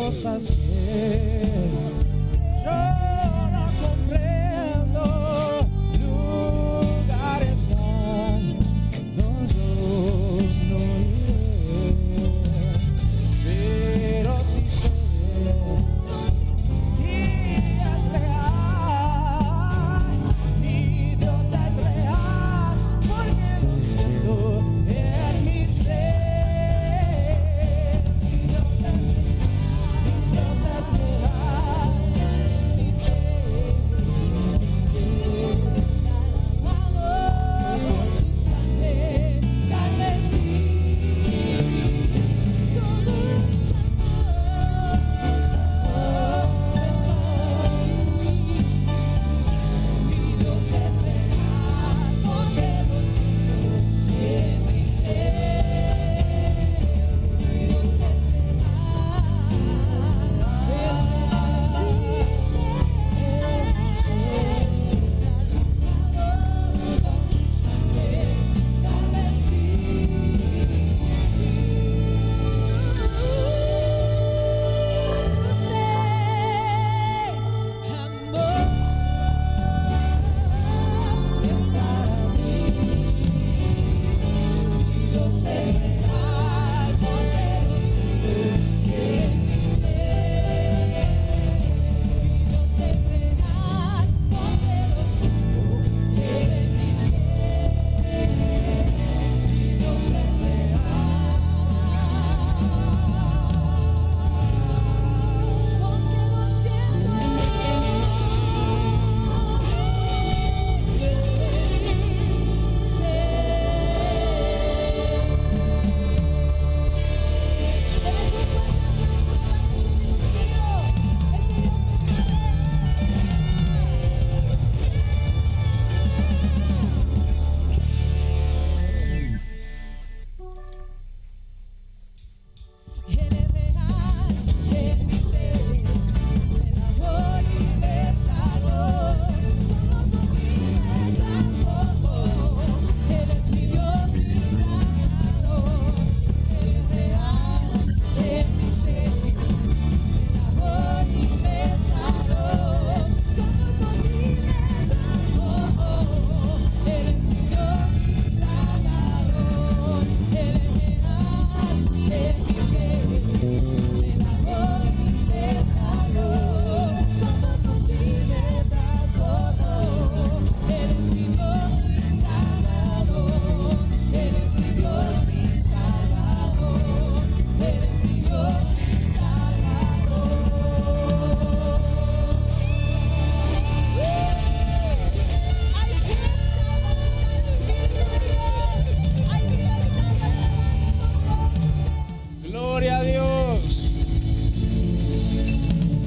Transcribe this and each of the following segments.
cosas que yo no comprendo, lugares hay donde yo no iré, pero si sé y es real, mi Dios es real, porque lo siento en mi ser.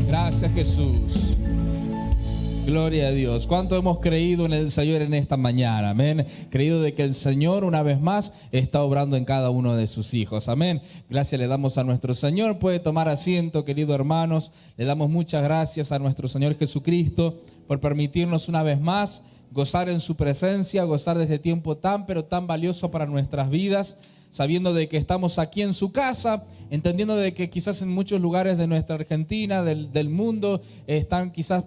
Gracias, Jesús. Gloria a Dios. ¿Cuánto hemos creído en el Señor en esta mañana? Amén. Creído de que el Señor una vez más está obrando en cada uno de sus hijos. Amén. Gracias le damos a nuestro Señor. Puede tomar asiento, queridos hermanos. Le damos muchas gracias a nuestro Señor Jesucristo por permitirnos una vez más gozar en su presencia, gozar de este tiempo tan pero tan valioso para nuestras vidas, sabiendo de que estamos aquí en su casa, entendiendo de que quizás en muchos lugares de nuestra Argentina, del mundo, están quizás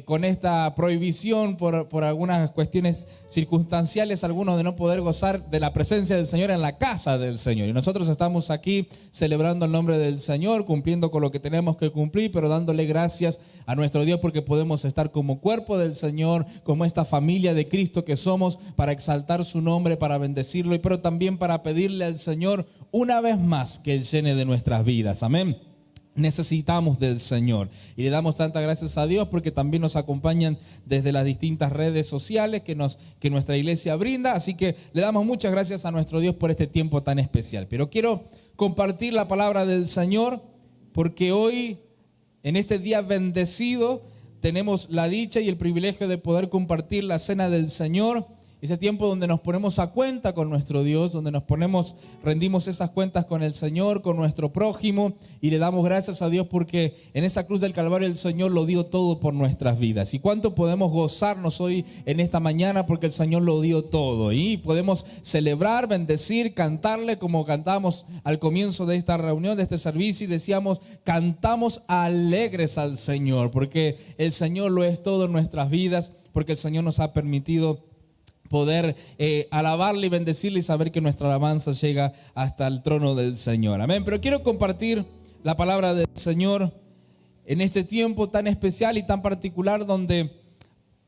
con esta prohibición por algunas cuestiones circunstanciales, algunos de no poder gozar de la presencia del Señor en la casa del Señor. Y nosotros estamos aquí celebrando el nombre del Señor, cumpliendo con lo que tenemos que cumplir, pero dándole gracias a nuestro Dios porque podemos estar como cuerpo del Señor, como esta familia de Cristo que somos, para exaltar su nombre, para bendecirlo, pero también para pedirle al Señor una vez más que Él llene de nuestras vidas. Amén. Necesitamos del Señor y le damos tantas gracias a Dios porque también nos acompañan desde las distintas redes sociales que nuestra iglesia brinda, así que le damos muchas gracias a nuestro Dios por este tiempo tan especial. Pero quiero compartir la palabra del Señor porque hoy, en este día bendecido, tenemos la dicha y el privilegio de poder compartir la cena del Señor ese tiempo donde nos ponemos a cuenta con nuestro Dios, donde rendimos esas cuentas con el Señor, con nuestro prójimo, y le damos gracias a Dios porque en esa cruz del Calvario el Señor lo dio todo por nuestras vidas. Y cuánto podemos gozarnos hoy en esta mañana porque el Señor lo dio todo, y podemos celebrar, bendecir, cantarle como cantamos al comienzo de esta reunión, de este servicio, y decíamos: cantamos alegres al Señor, porque el Señor lo es todo en nuestras vidas, porque el Señor nos ha permitido poder alabarle y bendecirle y saber que nuestra alabanza llega hasta el trono del Señor. Amén. Pero quiero compartir la palabra del Señor en este tiempo tan especial y tan particular, donde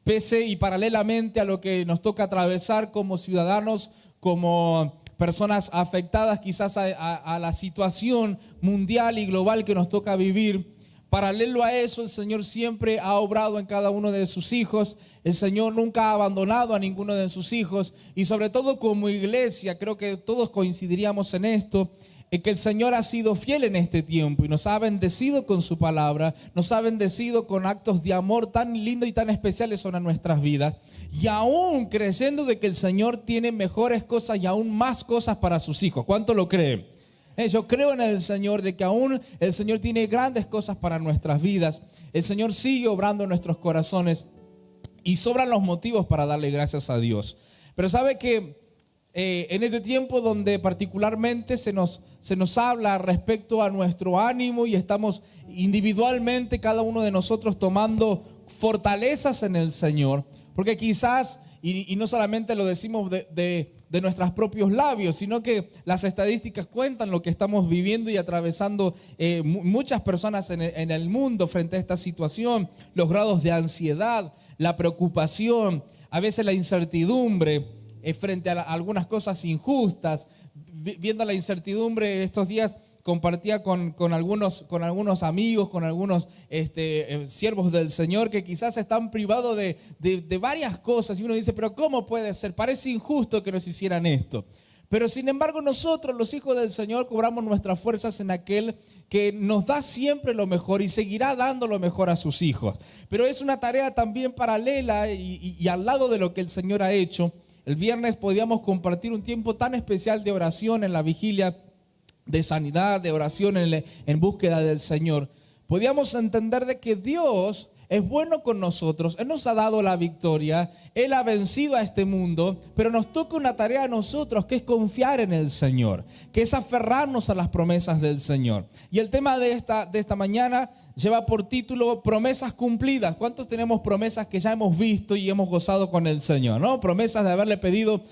pese y paralelamente a lo que nos toca atravesar como ciudadanos, como personas afectadas quizás a la situación mundial y global que nos toca vivir, paralelo a eso, el Señor siempre ha obrado en cada uno de sus hijos. El Señor nunca ha abandonado a ninguno de sus hijos. Y sobre todo como iglesia, creo que todos coincidiríamos en esto, en que el Señor ha sido fiel en este tiempo y nos ha bendecido con su palabra, nos ha bendecido con actos de amor tan lindos y tan especiales sobre nuestras vidas. Y aún creyendo de que el Señor tiene mejores cosas y aún más cosas para sus hijos. ¿Cuánto lo creen? Yo creo en el Señor, de que aún el Señor tiene grandes cosas para nuestras vidas. El Señor sigue obrando en nuestros corazones y sobran los motivos para darle gracias a Dios. Pero sabe que en este tiempo donde particularmente se nos habla respecto a nuestro ánimo y estamos individualmente cada uno de nosotros tomando fortalezas en el Señor, porque quizás, y no solamente lo decimos de nuestros propios labios, sino que las estadísticas cuentan lo que estamos viviendo y atravesando muchas personas en el mundo frente a esta situación, los grados de ansiedad, la preocupación, a veces la incertidumbre frente a algunas cosas injustas. Viendo la incertidumbre estos días, compartía con algunos amigos, con algunos siervos del Señor que quizás están privados de varias cosas, y uno dice: pero ¿cómo puede ser? Parece injusto que nos hicieran esto. Pero sin embargo nosotros, los hijos del Señor, cobramos nuestras fuerzas en aquel que nos da siempre lo mejor y seguirá dando lo mejor a sus hijos. Pero es una tarea también paralela y al lado de lo que el Señor ha hecho. El viernes podíamos compartir un tiempo tan especial de oración en la vigilia, de sanidad, de oración en búsqueda del Señor. Podíamos entender de que Dios es bueno con nosotros. Él nos ha dado la victoria, Él ha vencido a este mundo, pero nos toca una tarea a nosotros, que es confiar en el Señor, que es aferrarnos a las promesas del Señor. Y el tema de esta mañana lleva por título promesas cumplidas. ¿Cuántos tenemos promesas que ya hemos visto y hemos gozado con el Señor, ¿no? Promesas de haberle pedido,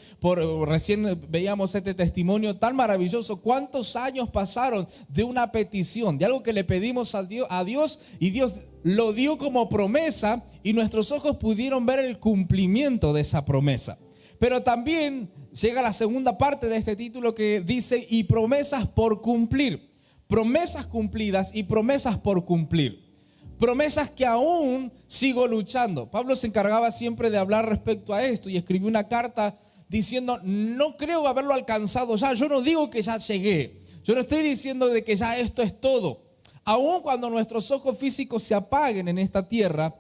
recién veíamos este testimonio tan maravilloso. ¿Cuántos años pasaron de una petición, de algo que le pedimos a Dios, y Dios lo dio como promesa y nuestros ojos pudieron ver el cumplimiento de esa promesa? Pero también llega la segunda parte de este título que dice: y promesas por cumplir. Promesas cumplidas y promesas por cumplir. Promesas que aún sigo luchando. Pablo se encargaba siempre de hablar respecto a esto y escribió una carta diciendo: no creo haberlo alcanzado ya. Yo no digo que ya llegué. Yo no estoy diciendo de que ya esto es todo. Aún cuando nuestros ojos físicos se apaguen en esta tierra,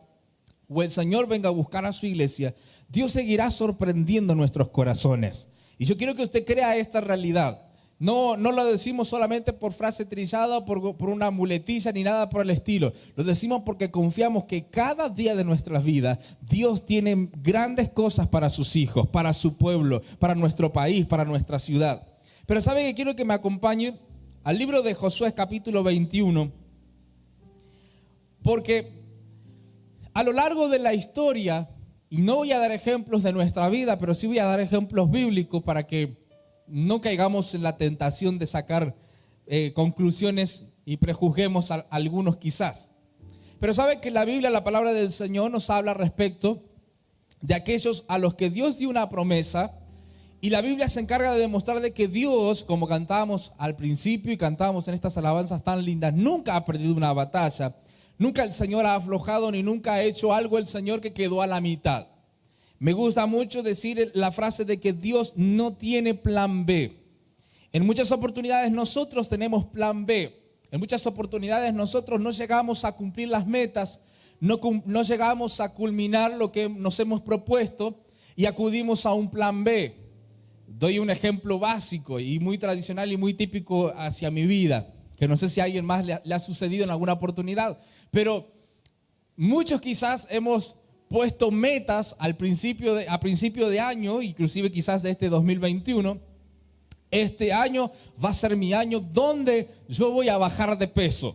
o el Señor venga a buscar a su iglesia, Dios seguirá sorprendiendo nuestros corazones. Y yo quiero que usted crea esta realidad. No lo decimos solamente por frase trillada, por una muletilla ni nada por el estilo. Lo decimos porque confiamos que cada día de nuestras vidas Dios tiene grandes cosas para sus hijos, para su pueblo, para nuestro país, para nuestra ciudad. Pero ¿sabe que quiero que me acompañe al libro de Josué capítulo 21? Porque a lo largo de la historia, y no voy a dar ejemplos de nuestra vida, pero sí voy a dar ejemplos bíblicos para que no caigamos en la tentación de sacar conclusiones y prejuzguemos a algunos quizás. Pero sabe que la Biblia, la palabra del Señor, nos habla respecto de aquellos a los que Dios dio una promesa, y la Biblia se encarga de demostrar de que Dios, como cantábamos al principio y cantábamos en estas alabanzas tan lindas, nunca ha perdido una batalla. Nunca el Señor ha aflojado, ni nunca ha hecho algo el Señor que quedó a la mitad. Me gusta mucho decir la frase de que Dios no tiene plan B. En muchas oportunidades nosotros tenemos plan B. En muchas oportunidades nosotros no llegamos a cumplir las metas, no llegamos a culminar lo que nos hemos propuesto. y acudimos a un plan B. Doy un ejemplo básico y muy tradicional y muy típico hacia mi vida, que no sé si a alguien más le ha sucedido en alguna oportunidad, pero muchos quizás hemos puesto metas a principio de año, inclusive quizás de este 2021. Este año va a ser mi año donde yo voy a bajar de peso.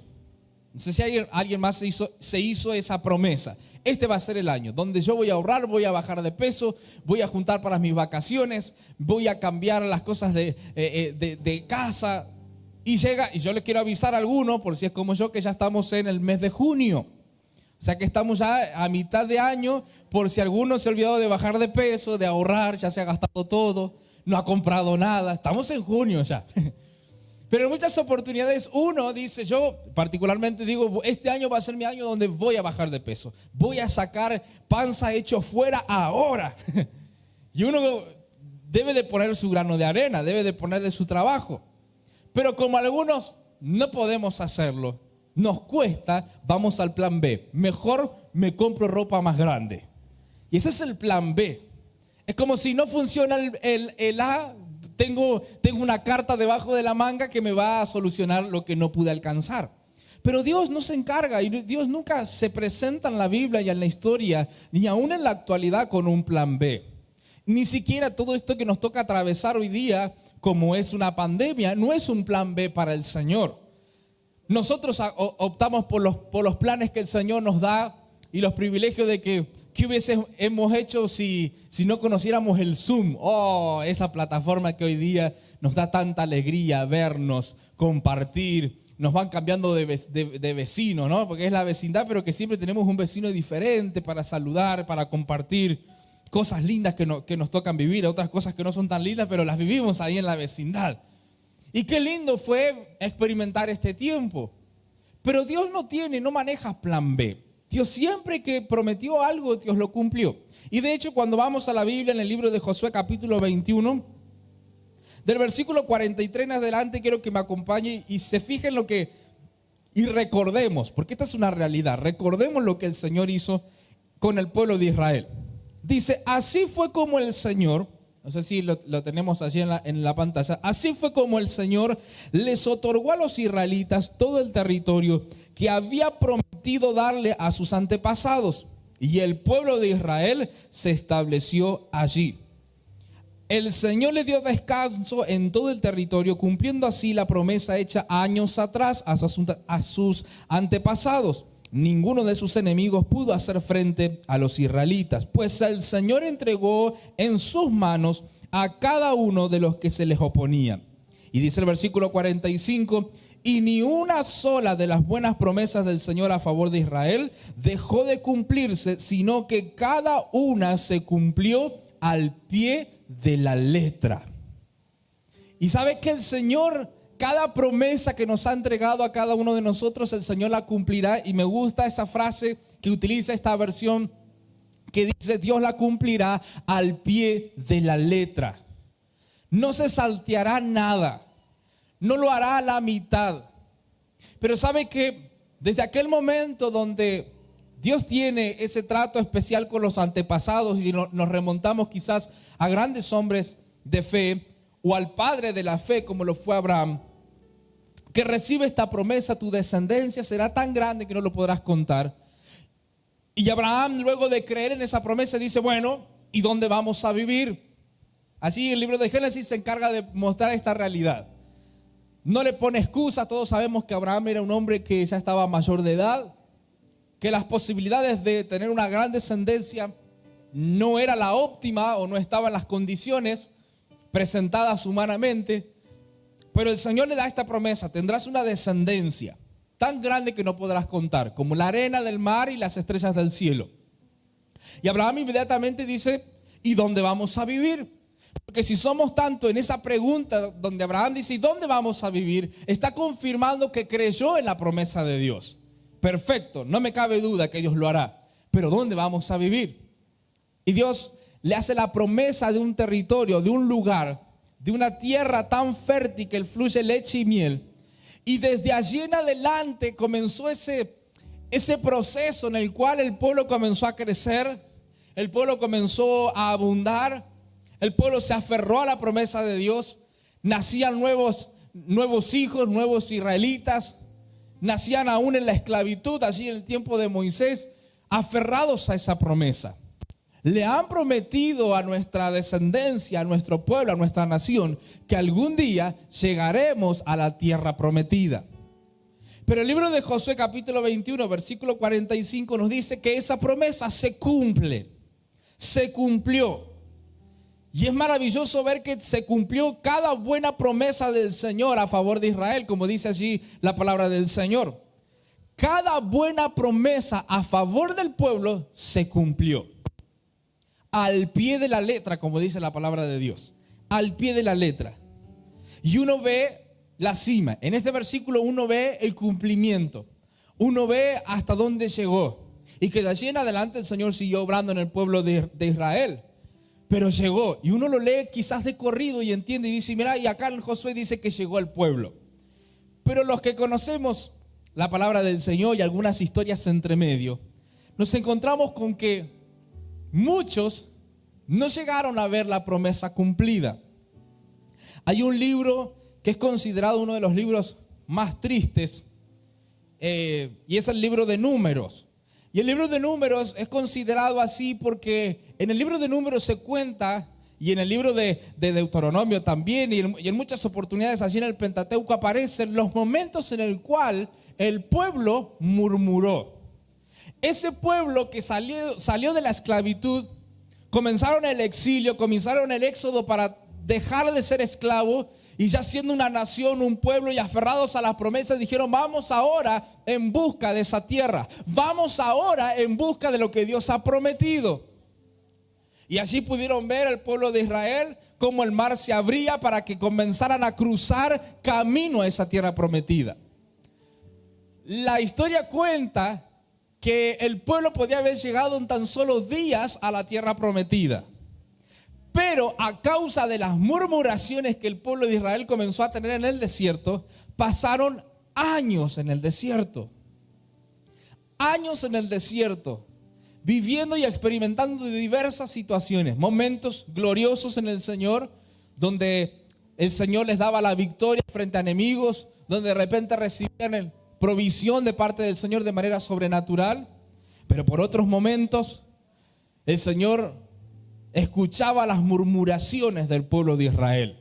No sé si alguien más se hizo esa promesa. Este va a ser el año donde yo voy a ahorrar, voy a bajar de peso, voy a juntar para mis vacaciones, voy a cambiar las cosas de casa. Y yo le quiero avisar a alguno, por si es como yo, que ya estamos en el mes de junio. O sea que estamos ya a mitad de año, por si alguno se ha olvidado de bajar de peso, de ahorrar, ya se ha gastado todo, no ha comprado nada. Estamos en junio ya. Pero en muchas oportunidades uno dice, yo particularmente digo, este año va a ser mi año donde voy a bajar de peso. Voy a sacar panza hecho fuera ahora. Y uno debe de poner su grano de arena, debe de poner de su trabajo. Pero como algunos no podemos hacerlo, nos cuesta, vamos al plan B. Mejor me compro ropa más grande. Y ese es el plan B. Es como si no funciona el A, tengo una carta debajo de la manga que me va a solucionar lo que no pude alcanzar. Pero Dios no se encarga y Dios nunca se presenta en la Biblia y en la historia, ni aún en la actualidad, con un plan B. Ni siquiera todo esto que nos toca atravesar hoy día, como es una pandemia, no es un plan B para el Señor. Nosotros optamos por los planes que el Señor nos da y los privilegios de ¿qué hubiésemos hecho si no conociéramos el Zoom? Esa plataforma que hoy día nos da tanta alegría vernos, compartir. Nos van cambiando de vecino, ¿no? Porque es la vecindad, pero que siempre tenemos un vecino diferente para saludar, para compartir cosas lindas que nos tocan vivir, otras cosas que no son tan lindas, pero las vivimos ahí en la vecindad. Y qué lindo fue experimentar este tiempo. Pero Dios no maneja plan B. Dios siempre que prometió algo, Dios lo cumplió. Y de hecho, cuando vamos a la Biblia en el libro de Josué capítulo 21, del versículo 43 en adelante, quiero que me acompañe y se fijen y recordemos, porque esta es una realidad, recordemos lo que el Señor hizo con el pueblo de Israel. Dice, así fue como el Señor, no sé si lo tenemos allí en la pantalla. Así fue como el Señor les otorgó a los israelitas todo el territorio que había prometido darle a sus antepasados. Y el pueblo de Israel se estableció allí. El Señor le dio descanso en todo el territorio, cumpliendo así la promesa hecha años atrás a sus antepasados. Ninguno de sus enemigos pudo hacer frente a los israelitas, pues el Señor entregó en sus manos a cada uno de los que se les oponían. Y dice el versículo 45, y ni una sola de las buenas promesas del Señor a favor de Israel dejó de cumplirse, sino que cada una se cumplió al pie de la letra. Y sabe que el Señor, cada promesa que nos ha entregado a cada uno de nosotros, el Señor la cumplirá. Y me gusta esa frase que utiliza esta versión que dice, Dios la cumplirá al pie de la letra. No se salteará nada, no lo hará a la mitad. Pero sabe que desde aquel momento donde Dios tiene ese trato especial con los antepasados y nos remontamos quizás a grandes hombres de fe o al padre de la fe como lo fue Abraham, que recibe esta promesa, tu descendencia será tan grande que no lo podrás contar. Y Abraham, luego de creer en esa promesa, dice, bueno, ¿y dónde vamos a vivir? Así el libro de Génesis se encarga de mostrar esta realidad. No le pone excusa, todos sabemos que Abraham era un hombre que ya estaba mayor de edad, que las posibilidades de tener una gran descendencia no era la óptima o no estaban las condiciones presentadas humanamente. Pero el Señor le da esta promesa, tendrás una descendencia tan grande que no podrás contar, como la arena del mar y las estrellas del cielo. Y Abraham inmediatamente dice, ¿y dónde vamos a vivir? Porque si somos tanto en esa pregunta donde Abraham dice, ¿y dónde vamos a vivir? Está confirmando que creyó en la promesa de Dios. Perfecto, no me cabe duda que Dios lo hará. Pero ¿dónde vamos a vivir? Y Dios le hace la promesa de un territorio, de un lugar, de una tierra tan fértil que fluye leche y miel. Y desde allí en adelante comenzó ese proceso en el cual el pueblo comenzó a crecer, el pueblo comenzó a abundar, el pueblo se aferró a la promesa de Dios, nacían nuevos hijos, nuevos israelitas, nacían aún en la esclavitud, allí en el tiempo de Moisés, aferrados a esa promesa. Le han prometido a nuestra descendencia, a nuestro pueblo, a nuestra nación, que algún día llegaremos a la tierra prometida. Pero el libro de Josué capítulo 21, versículo 45 nos dice que esa promesa se cumple, se cumplió. Y es maravilloso ver que se cumplió cada buena promesa del Señor a favor de Israel, como dice allí la palabra del Señor. Cada buena promesa a favor del pueblo se cumplió. Al pie de la letra, como dice la palabra de Dios. Al pie de la letra. Y uno ve la cima. En este versículo uno ve el cumplimiento. Uno ve hasta dónde llegó. Y que de allí en adelante el Señor siguió obrando en el pueblo de Israel. Pero llegó. Y uno lo lee quizás de corrido y entiende y dice, mira, y acá en Josué dice que llegó el pueblo. Pero los que conocemos la palabra del Señor y algunas historias entre medio, nos encontramos con que muchos no llegaron a ver la promesa cumplida. Hay un libro que es considerado uno de los libros más tristes, y es el libro de Números. Y el libro de Números es considerado así porque en el libro de Números se cuenta, y en el libro de Deuteronomio también, y en muchas oportunidades allí en el Pentateuco aparecen los momentos en el cual el pueblo murmuró. Ese pueblo que salió de la esclavitud, comenzaron el exilio, comenzaron el éxodo para dejar de ser esclavo y ya siendo una nación, un pueblo y aferrados a las promesas, dijeron, vamos ahora en busca de esa tierra, vamos ahora en busca de lo que Dios ha prometido. Y allí pudieron ver al pueblo de Israel cómo el mar se abría para que comenzaran a cruzar camino a esa tierra prometida. La historia cuenta que el pueblo podía haber llegado en tan solo días a la tierra prometida. Pero a causa de las murmuraciones que el pueblo de Israel comenzó a tener en el desierto, pasaron años en el desierto. Años en el desierto, viviendo y experimentando diversas situaciones, momentos gloriosos en el Señor, donde el Señor les daba la victoria frente a enemigos, donde de repente recibían provisión de parte del Señor de manera sobrenatural. Pero por otros momentos, el Señor escuchaba las murmuraciones del pueblo de Israel.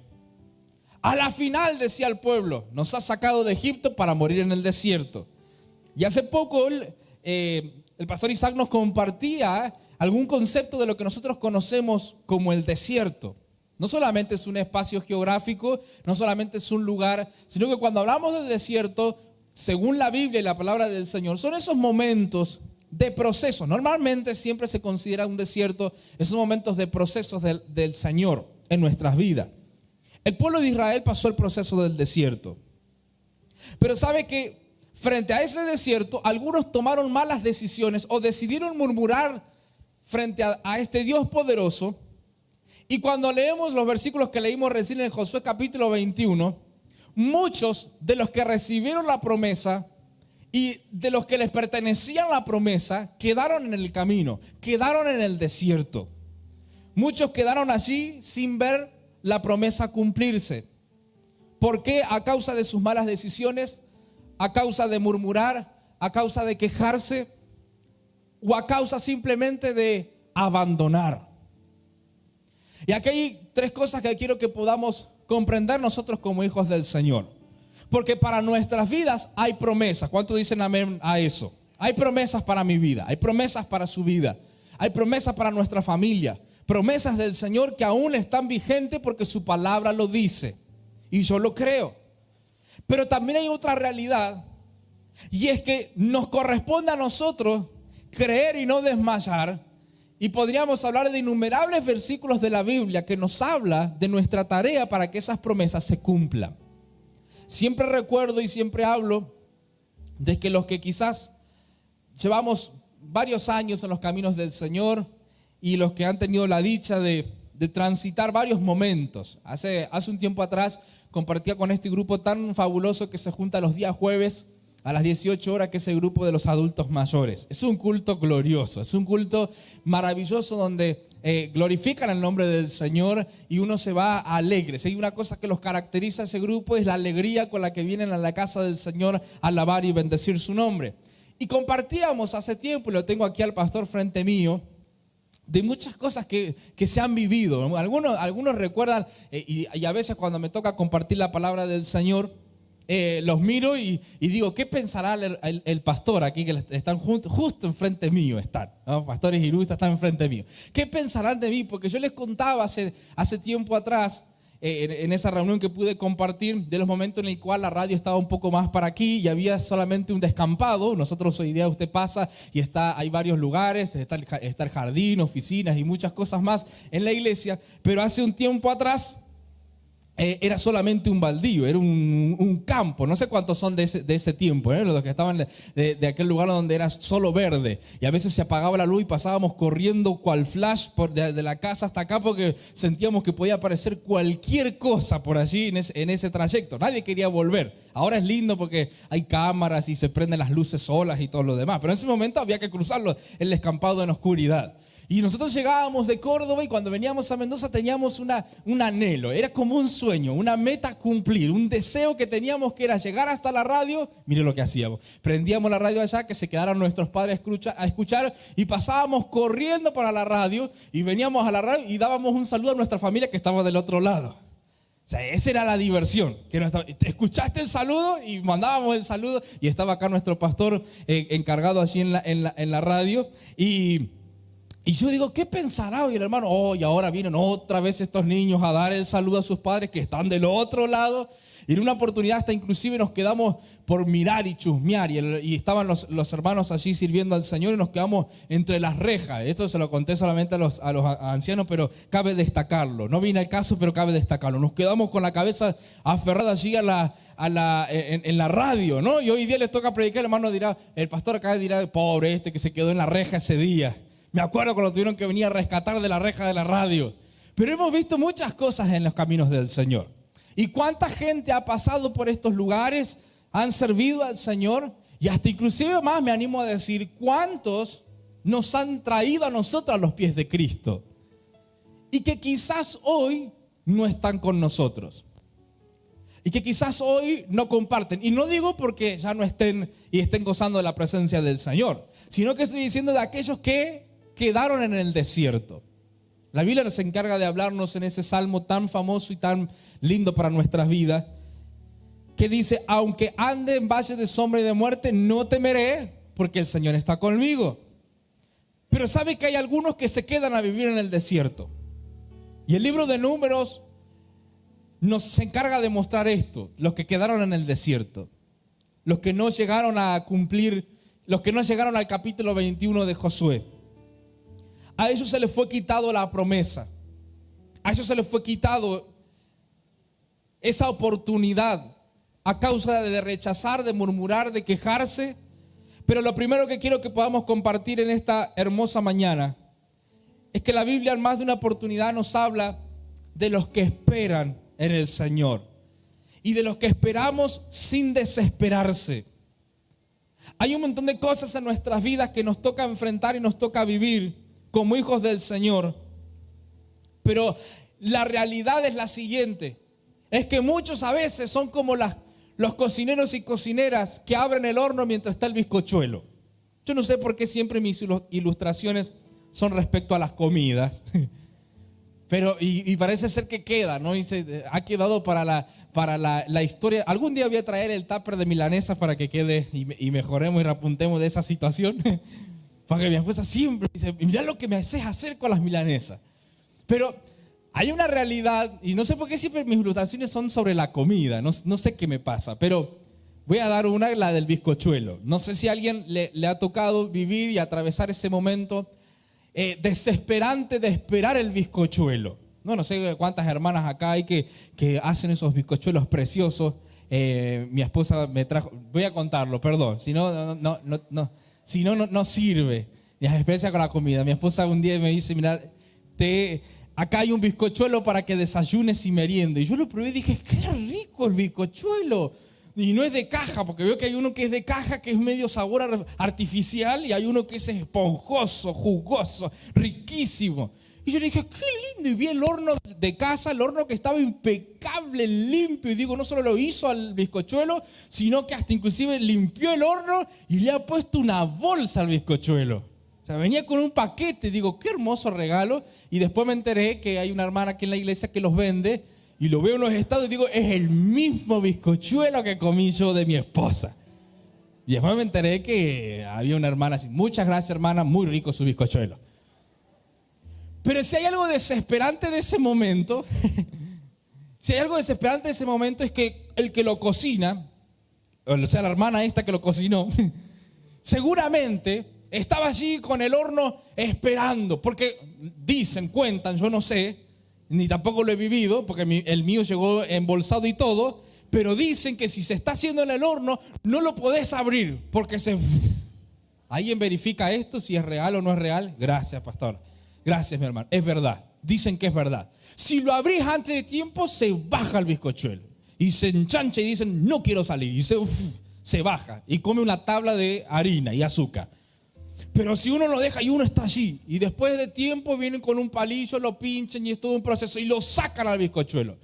A la final decía el pueblo, nos ha sacado de Egipto para morir en el desierto. Y hace poco el pastor Isaac nos compartía algún concepto de lo que nosotros conocemos como el desierto. No solamente es un espacio geográfico, no solamente es un lugar, sino que cuando hablamos del desierto, según la Biblia y la palabra del Señor, son esos momentos de proceso. Normalmente siempre se considera un desierto esos momentos de procesos del Señor en nuestras vidas. El pueblo de Israel pasó el proceso del desierto. Pero sabe que frente a ese desierto, algunos tomaron malas decisiones o decidieron murmurar frente a este Dios poderoso. Y cuando leemos los versículos que leímos recién en Josué capítulo 21, muchos de los que recibieron la promesa y de los que les pertenecía la promesa quedaron en el camino, quedaron en el desierto. Muchos quedaron allí sin ver la promesa cumplirse. ¿Por qué? A causa de sus malas decisiones, a causa de murmurar, a causa de quejarse o a causa simplemente de abandonar. Y aquí hay tres cosas que quiero que podamos comprender nosotros como hijos del Señor. Porque para nuestras vidas hay promesas. ¿Cuántos dicen amén a eso? Hay promesas para mi vida, hay promesas para su vida, hay promesas para nuestra familia, promesas del Señor que aún están vigentes porque su palabra lo dice. Y yo lo creo. Pero también hay otra realidad, y es que nos corresponde a nosotros creer y no desmayar. Y podríamos hablar de innumerables versículos de la Biblia que nos habla de nuestra tarea para que esas promesas se cumplan. Siempre recuerdo y siempre hablo de que los que quizás llevamos varios años en los caminos del Señor y los que han tenido la dicha de transitar varios momentos. Hace un tiempo atrás compartía con este grupo tan fabuloso que se junta los días jueves a las 18 horas, que es el grupo de los adultos mayores. Es un culto glorioso, es un culto maravilloso donde glorifican el nombre del Señor y uno se va alegre. Si hay una cosa que los caracteriza a ese grupo, es la alegría con la que vienen a la casa del Señor a alabar y bendecir su nombre. Y compartíamos hace tiempo, y lo tengo aquí al pastor frente mío, de muchas cosas que se han vivido. Algunos recuerdan, y a veces cuando me toca compartir la palabra del Señor, los miro y digo, ¿qué pensará el pastor aquí que están justo enfrente mío? ¿No? Pastores ilustres están enfrente mío. ¿Qué pensarán de mí? Porque yo les contaba hace tiempo atrás, en esa reunión que pude compartir, de los momentos en el cual la radio estaba un poco más para aquí y había solamente un descampado. Nosotros hoy día usted pasa y hay varios lugares, está el jardín, oficinas y muchas cosas más en la iglesia, pero hace un tiempo atrás era solamente un baldío, era un campo. No sé cuántos son de ese tiempo, los que estaban de aquel lugar donde era solo verde, y a veces se apagaba la luz y pasábamos corriendo cual flash de la casa hasta acá, porque sentíamos que podía aparecer cualquier cosa por allí en ese trayecto. Nadie quería volver. Ahora es lindo porque hay cámaras y se prenden las luces solas y todo lo demás, pero en ese momento había que cruzarlo, el descampado en oscuridad. Y nosotros llegábamos de Córdoba y cuando veníamos a Mendoza teníamos un anhelo, era como un sueño, una meta a cumplir, un deseo que teníamos, que era llegar hasta la radio. Mire lo que hacíamos, prendíamos la radio allá, que se quedaran nuestros padres a escuchar, y pasábamos corriendo para la radio y veníamos a la radio y dábamos un saludo a nuestra familia que estaba del otro lado. O sea, esa era la diversión. ¿Escuchaste el saludo? Y mandábamos el saludo, y estaba acá nuestro pastor encargado allí en la radio. Y yo digo, ¿qué pensará hoy el hermano? Y ahora vienen otra vez estos niños a dar el saludo a sus padres que están del otro lado. Y en una oportunidad hasta inclusive nos quedamos por mirar y chusmear, y estaban los hermanos allí sirviendo al Señor, y nos quedamos entre las rejas. Esto se lo conté solamente a los ancianos, pero cabe destacarlo. No viene al caso, pero cabe destacarlo. Nos quedamos con la cabeza aferrada allí en la radio, ¿no? Y hoy día les toca predicar, el hermano dirá, el pastor acá dirá, pobre que se quedó en la reja ese día. Me acuerdo cuando tuvieron que venir a rescatar de la reja de la radio. Pero hemos visto muchas cosas en los caminos del Señor. ¿Y cuánta gente ha pasado por estos lugares, han servido al Señor? Y hasta inclusive más me animo a decir, ¿cuántos nos han traído a nosotros a los pies de Cristo? Y que quizás hoy no están con nosotros. Y que quizás hoy no comparten. Y no digo porque ya no estén gozando de la presencia del Señor, sino que estoy diciendo de aquellos que quedaron en el desierto. La Biblia nos encarga de hablarnos en ese salmo tan famoso y tan lindo para nuestras vidas, que dice, aunque ande en valle de sombra y de muerte, no temeré, porque el Señor está conmigo. Pero sabe que hay algunos que se quedan a vivir en el desierto. Y el libro de Números nos encarga de mostrar esto: los que quedaron en el desierto, los que no llegaron a cumplir, los que no llegaron al capítulo 21 de Josué. A ellos se les fue quitado la promesa, a ellos se les fue quitado esa oportunidad a causa de rechazar, de murmurar, de quejarse. Pero lo primero que quiero que podamos compartir en esta hermosa mañana es que la Biblia en más de una oportunidad nos habla de los que esperan en el Señor y de los que esperamos sin desesperarse. Hay un montón de cosas en nuestras vidas que nos toca enfrentar y nos toca vivir como hijos del Señor, pero la realidad es la siguiente: es que muchos a veces son como los cocineros y cocineras que abren el horno mientras está el bizcochuelo. Yo no sé por qué siempre mis ilustraciones son respecto a las comidas, pero y parece ser que queda, ¿no? Y ha quedado para la historia. Algún día voy a traer el tupper de milanesa para que quede y mejoremos y repuntemos de esa situación. Porque mi esposa siempre dice, mirá lo que me haces hacer con las milanesas. Pero hay una realidad, y no sé por qué siempre mis ilustraciones son sobre la comida, no sé qué me pasa, pero voy a dar la del bizcochuelo. No sé si a alguien le ha tocado vivir y atravesar ese momento desesperante de esperar el bizcochuelo. No sé cuántas hermanas acá hay que hacen esos bizcochuelos preciosos. Mi esposa me trajo, voy a contarlo, perdón, si no, no sirve la experiencia con la comida. Mi esposa un día me dice, mira, acá hay un bizcochuelo para que desayunes y meriendes. Y yo lo probé y dije, qué rico el bizcochuelo. y no es de caja, porque veo que hay uno que es de caja, que es medio sabor artificial, y hay uno que es esponjoso, jugoso, riquísimo. Y yo le dije, qué lindo, y vi el horno de casa, el horno que estaba impecable, limpio, y digo, no solo lo hizo al bizcochuelo, sino que hasta inclusive limpió el horno y le ha puesto una bolsa al bizcochuelo. O sea, venía con un paquete, digo, qué hermoso regalo. Y después me enteré que hay una hermana aquí en la iglesia que los vende, y lo veo en los estados y digo, es el mismo bizcochuelo que comí yo de mi esposa. Y después me enteré que había una hermana así, muchas gracias hermana, muy rico su bizcochuelo. Pero si hay algo desesperante de ese momento, si hay algo desesperante de ese momento es que el que lo cocina, o sea la hermana esta que lo cocinó, seguramente estaba allí con el horno esperando, porque dicen, cuentan, yo no sé, ni tampoco lo he vivido, porque el mío llegó embolsado y todo, pero dicen que si se está haciendo en el horno, no lo podés abrir, porque ¿Alguien verifica esto, si es real o no es real? Gracias, pastor. Gracias, mi hermano. Es verdad. Dicen que es verdad. Si lo abrís antes de tiempo, se baja el bizcochuelo. Y se enchancha y dicen, no quiero salir. Y se baja y come una tabla de harina y azúcar. Pero si uno lo deja y uno está allí, y después de tiempo vienen con un palillo, lo pinchan y es todo un proceso y lo sacan al bizcochuelo.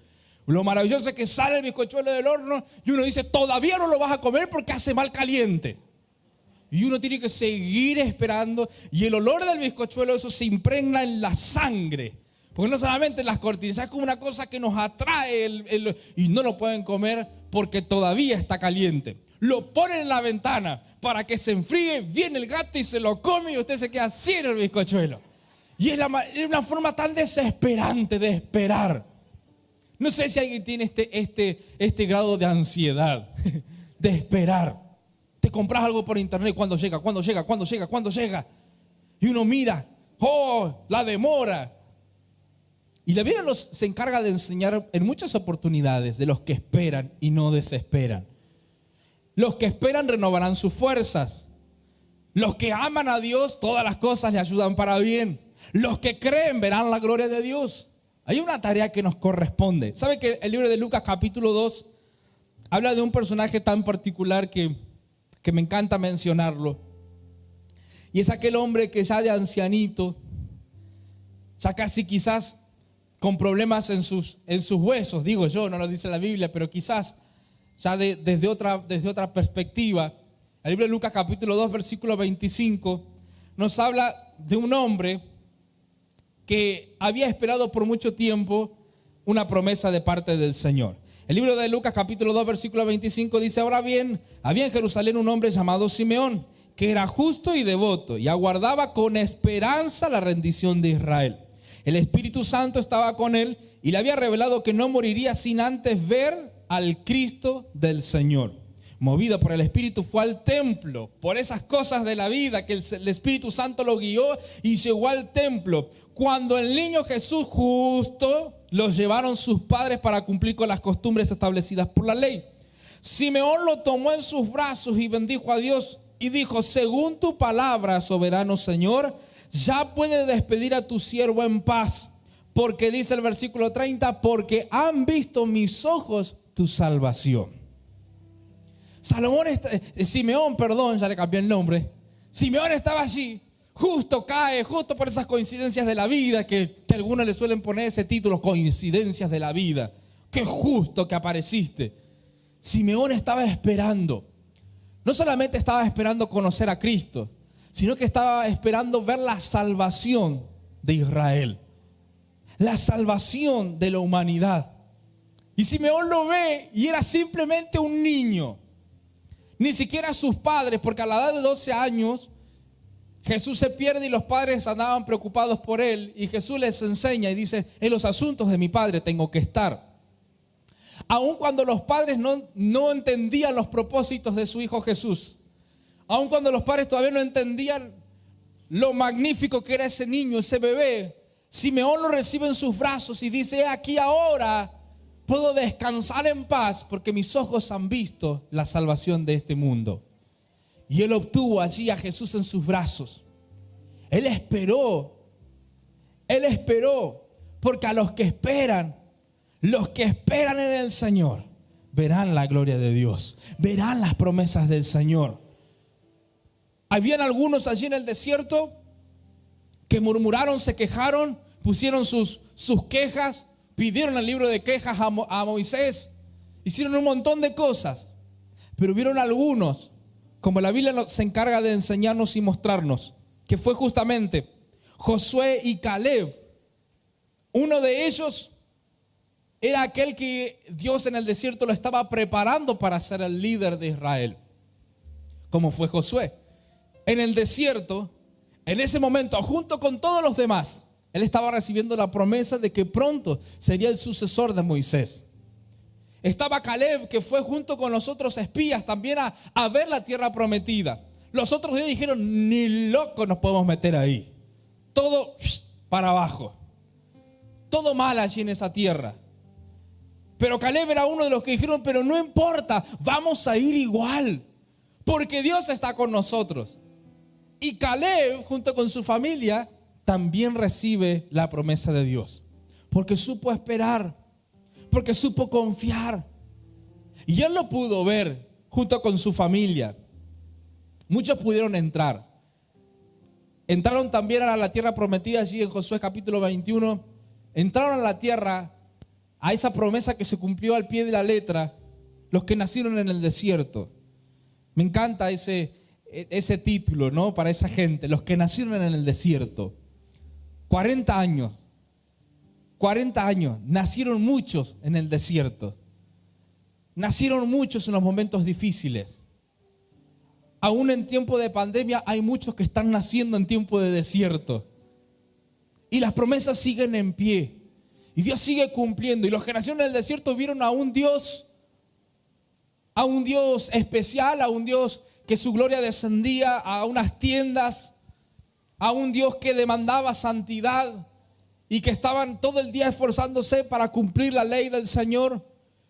Lo maravilloso es que sale el bizcochuelo del horno y uno dice, todavía no lo vas a comer porque hace mal caliente. Y uno tiene que seguir esperando, y el olor del bizcochuelo, eso se impregna en la sangre. Porque no solamente en las cortinas, es como una cosa que nos atrae y no lo pueden comer porque todavía está caliente. Lo ponen en la ventana para que se enfríe, viene el gato y se lo come y usted se queda sin el bizcochuelo. Y es una forma tan desesperante de esperar. No sé si alguien tiene este grado de ansiedad, de esperar. Te compras algo por internet, ¿cuándo llega? ¿Cuándo llega? ¿Cuándo llega? ¿Cuándo llega? Y uno mira, la demora. Y la Biblia se encarga de enseñar en muchas oportunidades de los que esperan y no desesperan. Los que esperan renovarán sus fuerzas. Los que aman a Dios, todas las cosas le ayudan para bien. Los que creen verán la gloria de Dios. Hay una tarea que nos corresponde. ¿Sabe que el libro de Lucas capítulo 2 habla de un personaje tan particular que me encanta mencionarlo? Y es aquel hombre que ya de ancianito, ya casi quizás con problemas en sus huesos, digo yo, no lo dice la Biblia, pero quizás ya desde otra perspectiva. El libro de Lucas capítulo 2 versículo 25 nos habla de un hombre que había esperado por mucho tiempo una promesa de parte del Señor. El libro de Lucas capítulo 2 versículo 25 dice, ahora bien, había en Jerusalén un hombre llamado Simeón, que era justo y devoto y aguardaba con esperanza la rendición de Israel. El Espíritu Santo estaba con él y le había revelado que no moriría sin antes ver al Cristo del Señor. Movido por el Espíritu fue al templo, por esas cosas de la vida que el Espíritu Santo lo guió y llegó al templo. Cuando el niño Jesús justo los llevaron sus padres para cumplir con las costumbres establecidas por la ley. Simeón lo tomó en sus brazos y bendijo a Dios y dijo, según tu palabra, soberano Señor, ya puedes despedir a tu siervo en paz, porque dice el versículo 30, porque han visto mis ojos tu salvación. Simeón, ya le cambié el nombre. Simeón estaba allí, justo por esas coincidencias de la vida, que algunos le suelen poner ese título, coincidencias de la vida. Qué justo que apareciste. Simeón estaba esperando. No solamente estaba esperando conocer a Cristo, sino que estaba esperando ver la salvación de Israel, la salvación de la humanidad. Y Simeón lo ve y era simplemente un niño. Ni siquiera sus padres, porque a la edad de 12 años Jesús se pierde y los padres andaban preocupados por él. Y Jesús les enseña y dice, en los asuntos de mi padre tengo que estar. Aun cuando los padres no entendían los propósitos de su hijo Jesús, aun cuando los padres todavía no entendían lo magnífico que era ese niño, ese bebé, Simeón lo recibe en sus brazos y dice, aquí ahora puedo descansar en paz porque mis ojos han visto la salvación de este mundo. Y él obtuvo allí a Jesús en sus brazos. Él esperó, porque a los que esperan en el Señor, verán la gloria de Dios, verán las promesas del Señor. Habían algunos allí en el desierto que murmuraron, se quejaron, pusieron sus quejas, pidieron el libro de quejas a Moisés, hicieron un montón de cosas. Pero hubieron algunos, como la Biblia se encarga de enseñarnos y mostrarnos, que fue justamente Josué y Caleb. Uno de ellos era aquel que Dios en el desierto lo estaba preparando para ser el líder de Israel, como fue Josué. En el desierto, en ese momento, junto con todos los demás, él estaba recibiendo la promesa de que pronto sería el sucesor de Moisés. Estaba Caleb, que fue junto con los otros espías también a ver la tierra prometida. Los otros días dijeron, ni loco nos podemos meter ahí. Todo para abajo. Todo mal allí en esa tierra. Pero Caleb era uno de los que dijeron, pero no importa, vamos a ir igual, porque Dios está con nosotros. Y Caleb, junto con su familia, también recibe la promesa de Dios, porque supo esperar, porque supo confiar. Y él lo pudo ver junto con su familia. Muchos pudieron entrar. Entraron también a la tierra prometida allí en Josué capítulo 21. Entraron a la tierra, a esa promesa que se cumplió al pie de la letra, los que nacieron en el desierto. Me encanta ese título, ¿no? Para esa gente, los que nacieron en el desierto. 40 años, nacieron muchos en el desierto. Nacieron muchos en los momentos difíciles. Aún en tiempo de pandemia hay muchos que están naciendo en tiempo de desierto. Y las promesas siguen en pie. Y Dios sigue cumpliendo. Y los que nacieron en el desierto vieron a un Dios especial, a un Dios que su gloria descendía a unas tiendas, a un Dios que demandaba santidad y que estaban todo el día esforzándose para cumplir la ley del Señor,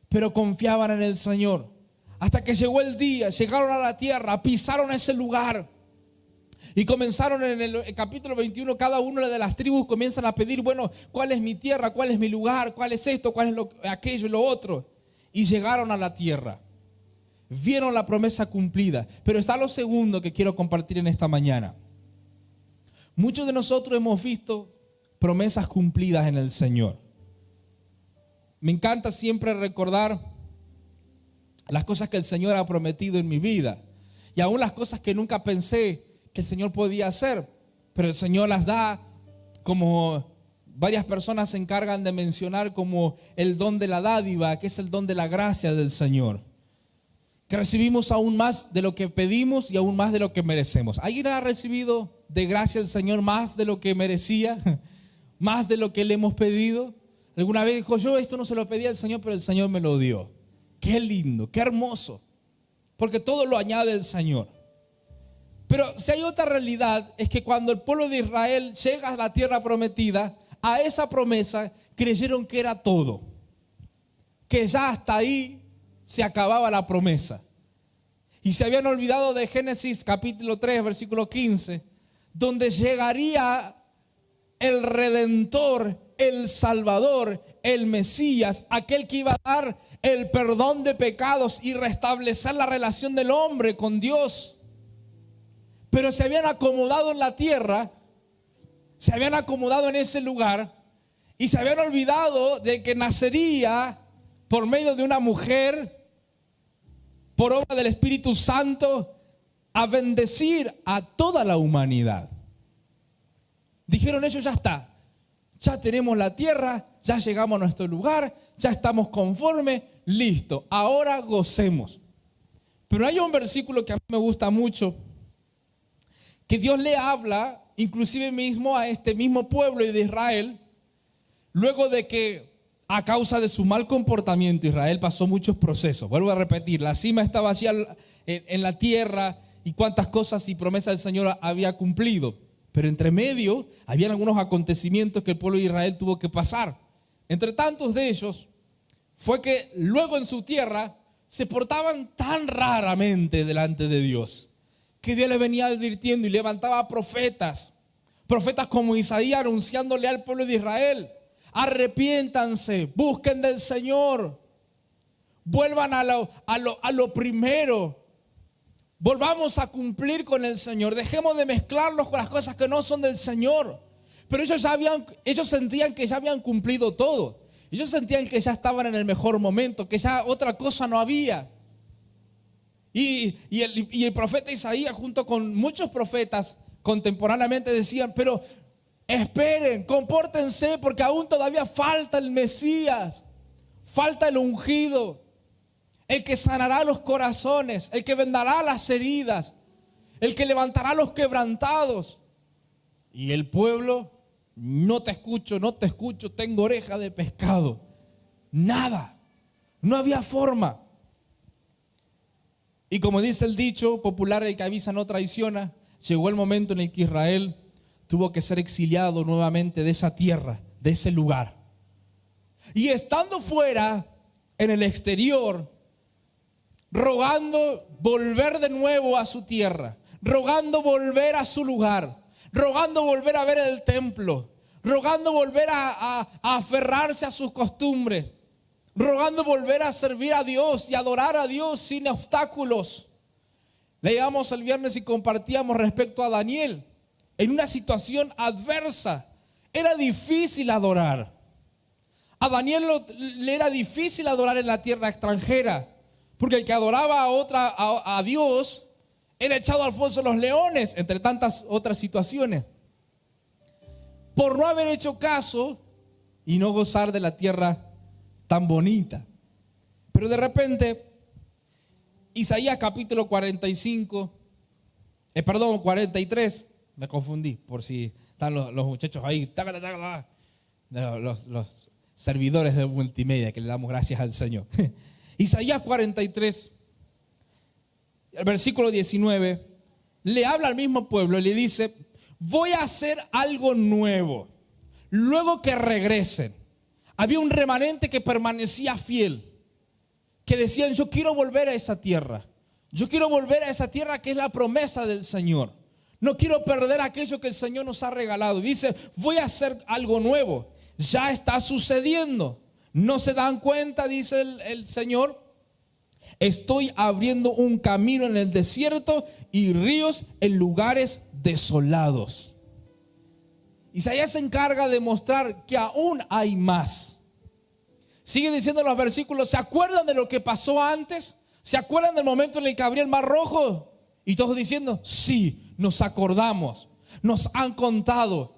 pero confiaban en el Señor. Hasta que llegó el día, llegaron a la tierra, pisaron ese lugar y comenzaron en el capítulo 21, cada una de las tribus comienzan a pedir, bueno, ¿cuál es mi tierra? ¿Cuál es mi lugar? ¿Cuál es esto? ¿Cuál es aquello y lo otro? Y llegaron a la tierra. Vieron la promesa cumplida. Pero está lo segundo que quiero compartir en esta mañana. Muchos de nosotros hemos visto promesas cumplidas en el Señor. Me encanta siempre recordar las cosas que el Señor ha prometido en mi vida. Y aún las cosas que nunca pensé que el Señor podía hacer. Pero el Señor las da, como varias personas se encargan de mencionar, como el don de la dádiva, que es el don de la gracia del Señor. Que recibimos aún más de lo que pedimos y aún más de lo que merecemos. ¿Alguien ha recibido de gracia del Señor más de lo que merecía? ¿Más de lo que le hemos pedido? Alguna vez dijo, yo esto no se lo pedí al Señor, pero el Señor me lo dio. Qué lindo, qué hermoso. Porque todo lo añade el Señor. Pero si hay otra realidad, es que cuando el pueblo de Israel llega a la tierra prometida, a esa promesa creyeron que era todo. Que ya hasta ahí se acababa la promesa. Y se habían olvidado de Génesis capítulo 3, versículo 15, donde llegaría el Redentor, el Salvador, el Mesías, aquel que iba a dar el perdón de pecados y restablecer la relación del hombre con Dios. Pero se habían acomodado en la tierra, se habían acomodado en ese lugar y se habían olvidado de que nacería por medio de una mujer, por obra del Espíritu Santo, a bendecir a toda la humanidad. Dijeron ellos, ya está, ya tenemos la tierra, ya llegamos a nuestro lugar, ya estamos conformes, listo, ahora gocemos. Pero hay un versículo que a mí me gusta mucho, que Dios le habla, inclusive mismo a este mismo pueblo de Israel, luego de que a causa de su mal comportamiento Israel pasó muchos procesos. Vuelvo a repetir, la cima estaba allí en la tierra y cuántas cosas y promesas del Señor había cumplido. Pero entre medio habían algunos acontecimientos que el pueblo de Israel tuvo que pasar. Entre tantos de ellos fue que luego en su tierra se portaban tan raramente delante de Dios, que Dios les venía advirtiendo y levantaba profetas como Isaías, anunciándole al pueblo de Israel: arrepiéntanse, busquen del Señor, vuelvan a lo primero. Volvamos a cumplir con el Señor. Dejemos de mezclarlos con las cosas que no son del Señor. Pero ellos sentían que ya habían cumplido todo. Ellos sentían que ya estaban en el mejor momento, que ya otra cosa no había. Y el profeta Isaías, junto con muchos profetas contemporáneamente, decían: pero esperen, compórtense, porque aún todavía falta el Mesías, falta el ungido, el que sanará los corazones, el que vendará las heridas, el que levantará los quebrantados. Y el pueblo: no te escucho, tengo oreja de pescado. Nada, no había forma. Y como dice el dicho popular, el que avisa no traiciona, llegó el momento en el que Israel tuvo que ser exiliado nuevamente de esa tierra, de ese lugar. Y estando fuera, en el exterior, rogando volver de nuevo a su tierra, rogando volver a su lugar, rogando volver a ver el templo, rogando volver a aferrarse a sus costumbres, rogando volver a servir a Dios y adorar a Dios sin obstáculos. Leíamos el viernes y compartíamos respecto a Daniel. En una situación adversa era difícil adorar. A Daniel le era difícil adorar en la tierra extranjera, porque el que adoraba a Dios era echado al foso de los leones, entre tantas otras situaciones, por no haber hecho caso y no gozar de la tierra tan bonita. Pero de repente, Isaías capítulo 43, me confundí, por si están los muchachos ahí, los servidores de multimedia, que le damos gracias al Señor. Isaías 43, el versículo 19, le habla al mismo pueblo y le dice: voy a hacer algo nuevo. Luego que regresen, había un remanente que permanecía fiel, que decían: yo quiero volver a esa tierra. Yo quiero volver a esa tierra que es la promesa del Señor. No quiero perder aquello que el Señor nos ha regalado. Dice: voy a hacer algo nuevo. Ya está sucediendo. ¿No se dan cuenta?, dice el Señor. Estoy abriendo un camino en el desierto y ríos en lugares desolados. Isaías se encarga de mostrar que aún hay más. Sigue diciendo los versículos: ¿se acuerdan de lo que pasó antes? ¿Se acuerdan del momento en el que abrió el mar rojo? Y todos diciendo: sí, nos acordamos, nos han contado.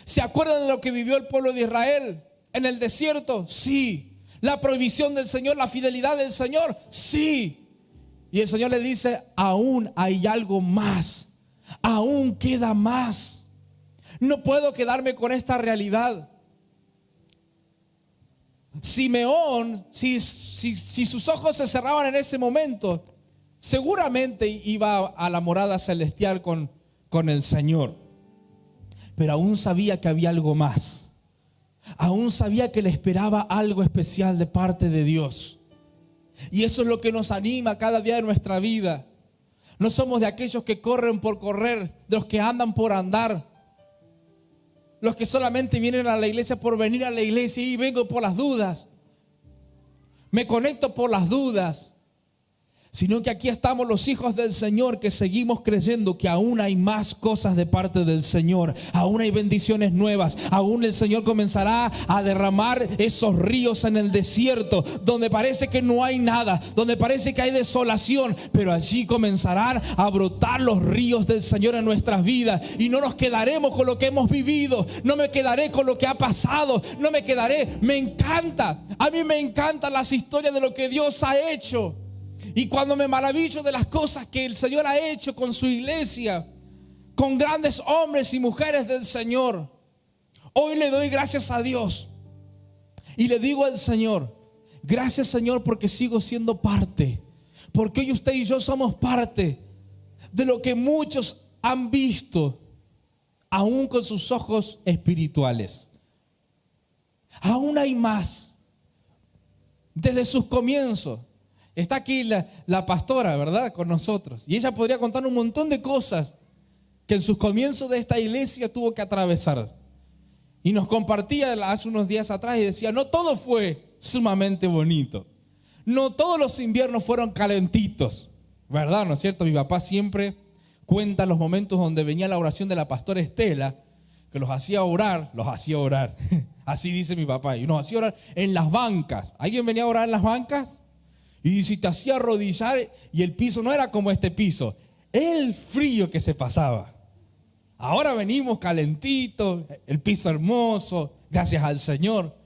¿Se acuerdan de lo que vivió el pueblo de Israel en el desierto? Sí. ¿La prohibición del Señor, la fidelidad del Señor? Sí. Y el Señor le dice: aún hay algo más, aún queda más. No puedo quedarme con esta realidad. Simeón, si sus ojos se cerraban en ese momento, seguramente iba a la morada celestial con el Señor. Pero aún sabía que había algo más. Aún sabía que le esperaba algo especial de parte de Dios. Y eso es lo que nos anima cada día de nuestra vida. No somos de aquellos que corren por correr, de los que andan por andar, los que solamente vienen a la iglesia por venir a la iglesia y vengo por las dudas, me conecto por las dudas. Sino que aquí estamos los hijos del Señor, que seguimos creyendo que aún hay más cosas de parte del Señor. Aún hay bendiciones nuevas. Aún el Señor comenzará a derramar esos ríos en el desierto, donde parece que no hay nada, donde parece que hay desolación, pero allí comenzarán a brotar los ríos del Señor en nuestras vidas. Y no nos quedaremos con lo que hemos vivido. No me quedaré con lo que ha pasado. No me quedaré. Me encanta. A mí me encantan las historias de lo que Dios ha hecho. Y cuando me maravillo de las cosas que el Señor ha hecho con su iglesia, con grandes hombres y mujeres del Señor, hoy le doy gracias a Dios. Y le digo al Señor: gracias, Señor, porque sigo siendo parte. Porque hoy usted y yo somos parte de lo que muchos han visto, aún con sus ojos espirituales. Aún hay más. Desde sus comienzos. Está aquí la pastora, ¿verdad?, con nosotros. Y ella podría contar un montón de cosas que en sus comienzos de esta iglesia tuvo que atravesar. Y nos compartía hace unos días atrás y decía: no todo fue sumamente bonito. No todos los inviernos fueron calentitos, ¿verdad? ¿No es cierto? Mi papá siempre cuenta los momentos donde venía la oración de la pastora Estela, que los hacía orar. Así dice mi papá, y nos hacía orar en las bancas. ¿Alguien venía a orar en las bancas? Y si te hacía arrodillar y el piso no era como este piso, el frío que se pasaba. Ahora venimos calentitos, el piso hermoso, gracias al Señor.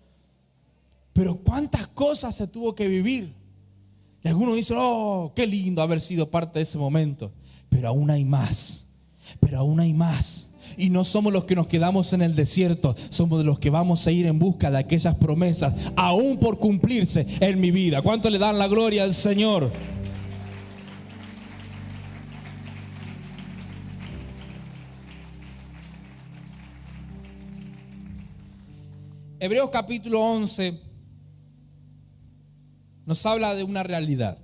Pero cuántas cosas se tuvo que vivir. Y algunos dicen, oh, qué lindo haber sido parte de ese momento. Pero aún hay más, Y no somos los que nos quedamos en el desierto, somos de los que vamos a ir en busca de aquellas promesas, aún por cumplirse en mi vida. ¿Cuánto le dan la gloria al Señor? Hebreos capítulo 11 nos habla de una realidad.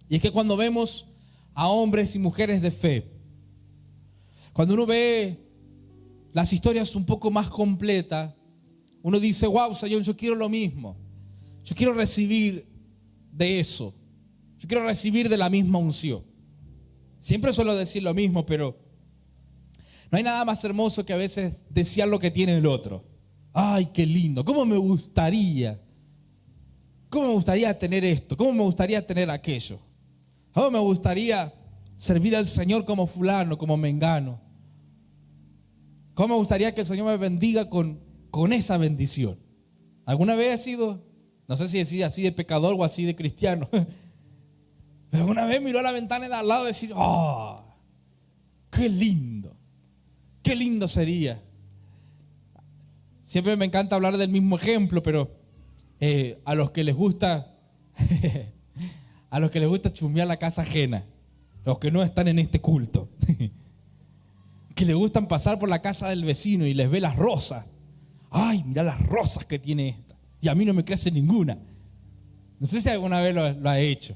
Y es que cuando vemos a hombres y mujeres de fe, cuando uno ve las historias un poco más completas, uno dice, wow, Señor, yo quiero lo mismo. Yo quiero recibir de eso. Yo quiero recibir de la misma unción. Siempre suelo decir lo mismo, pero no hay nada más hermoso que a veces desear lo que tiene el otro. Ay, qué lindo. ¿Cómo me gustaría tener esto? ¿Cómo me gustaría tener aquello? ¿Cómo me gustaría servir al Señor como fulano, como mengano? ¿Cómo me gustaría que el Señor me bendiga con esa bendición? ¿Alguna vez he sido, no sé si decir así de pecador o así de cristiano, pero alguna vez miró a la ventana de al lado y decir, oh, qué lindo sería? Siempre me encanta hablar del mismo ejemplo, pero a los que les gusta chusmear la casa ajena, los que no están en este culto, que les gustan pasar por la casa del vecino y les ve las rosas. Ay, mira las rosas que tiene esta, y a mí no me crece ninguna. No sé si alguna vez lo ha hecho.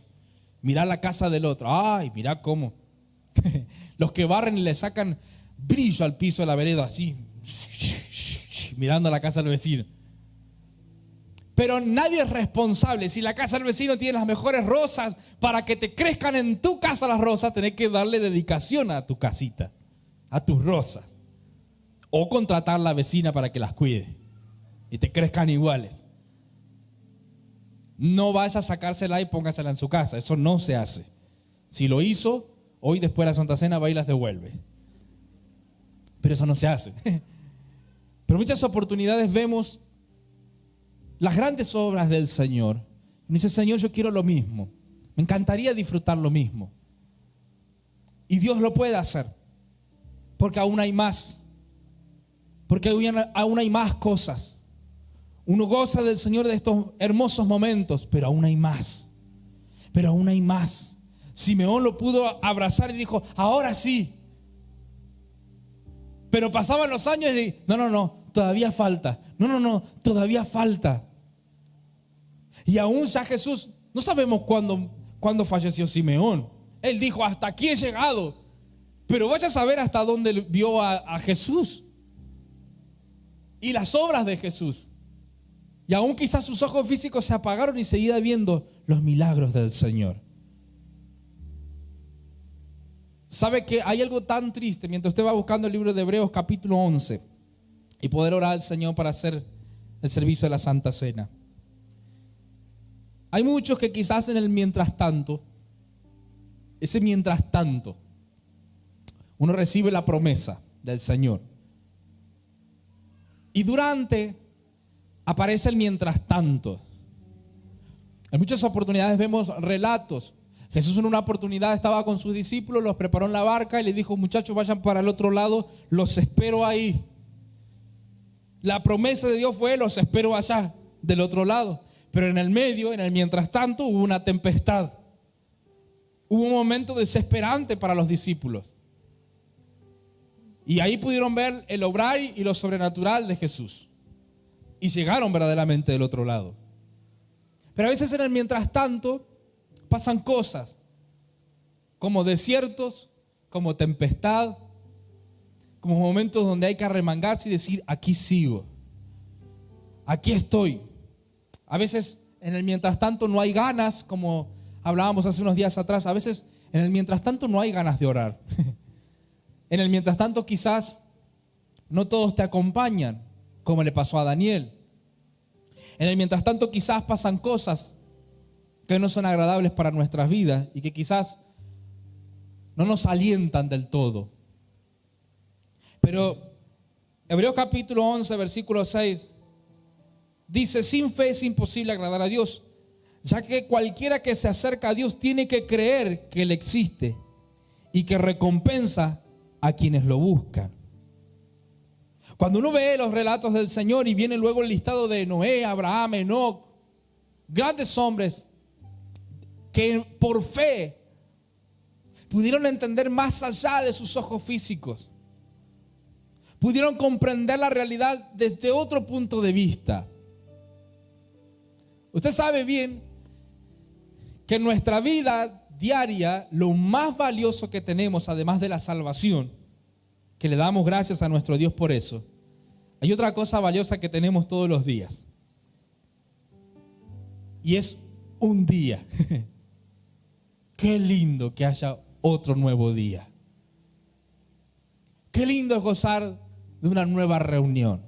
Mirar la casa del otro. Ay, mira cómo. Los que barren y le sacan brillo al piso de la vereda, así, mirando a la casa del vecino. Pero nadie es responsable. Si la casa del vecino tiene las mejores rosas, para que te crezcan en tu casa las rosas, tenés que darle dedicación a tu casita, a tus rosas. O contratar a la vecina para que las cuide y te crezcan iguales. No vaya a sacársela y póngasela en su casa. Eso no se hace. Si lo hizo, hoy después de la Santa Cena va y las devuelve. Pero eso no se hace. Pero muchas oportunidades vemos las grandes obras del Señor. Y dice, Señor, yo quiero lo mismo. Me encantaría disfrutar lo mismo. Y Dios lo puede hacer. Porque aún hay más. Porque aún hay más cosas. Uno goza del Señor de estos hermosos momentos, pero aún hay más. Simeón lo pudo abrazar y dijo, ahora sí. Pero pasaban los años y no, todavía falta. No, todavía falta. Y aún ya Jesús, no sabemos cuándo falleció Simeón. Él dijo, hasta aquí he llegado. Pero vaya a saber hasta dónde vio a Jesús. Y las obras de Jesús. Y aún quizás sus ojos físicos se apagaron y seguía viendo los milagros del Señor. ¿Sabe que hay algo tan triste mientras usted va buscando el libro de Hebreos capítulo 11 y poder orar al Señor para hacer el servicio de la Santa Cena? Hay muchos que quizás en el mientras tanto, uno recibe la promesa del Señor. Y durante aparece el mientras tanto. En muchas oportunidades vemos relatos. Jesús en una oportunidad estaba con sus discípulos, los preparó en la barca y les dijo, muchachos, vayan para el otro lado, los espero ahí. La promesa de Dios fue, los espero allá, del otro lado. Pero en el medio, en el mientras tanto, hubo una tempestad. Hubo un momento desesperante para los discípulos. Y ahí pudieron ver el obrar y lo sobrenatural de Jesús. Y llegaron verdaderamente del otro lado. Pero a veces en el mientras tanto pasan cosas como desiertos, como tempestad, como momentos donde hay que arremangarse y decir, aquí sigo, aquí estoy. A veces en el mientras tanto no hay ganas, como hablábamos hace unos días atrás. A veces en el mientras tanto no hay ganas de orar. En el mientras tanto quizás no todos te acompañan, como le pasó a Daniel. En el mientras tanto quizás pasan cosas que no son agradables para nuestras vidas y que quizás no nos alientan del todo. Pero Hebreos capítulo 11, versículo 6 dice: sin fe es imposible agradar a Dios, ya que cualquiera que se acerca a Dios tiene que creer que Él existe y que recompensa a quienes lo buscan. Cuando uno ve los relatos del Señor y viene luego el listado de Noé, Abraham, Enoc, grandes hombres que por fe pudieron entender más allá de sus ojos físicos, pudieron comprender la realidad desde otro punto de vista. Usted sabe bien que en nuestra vida diaria lo más valioso que tenemos, además de la salvación, que le damos gracias a nuestro Dios por eso, hay otra cosa valiosa que tenemos todos los días, y es un día. Qué lindo que haya otro nuevo día. Qué lindo es gozar de una nueva reunión,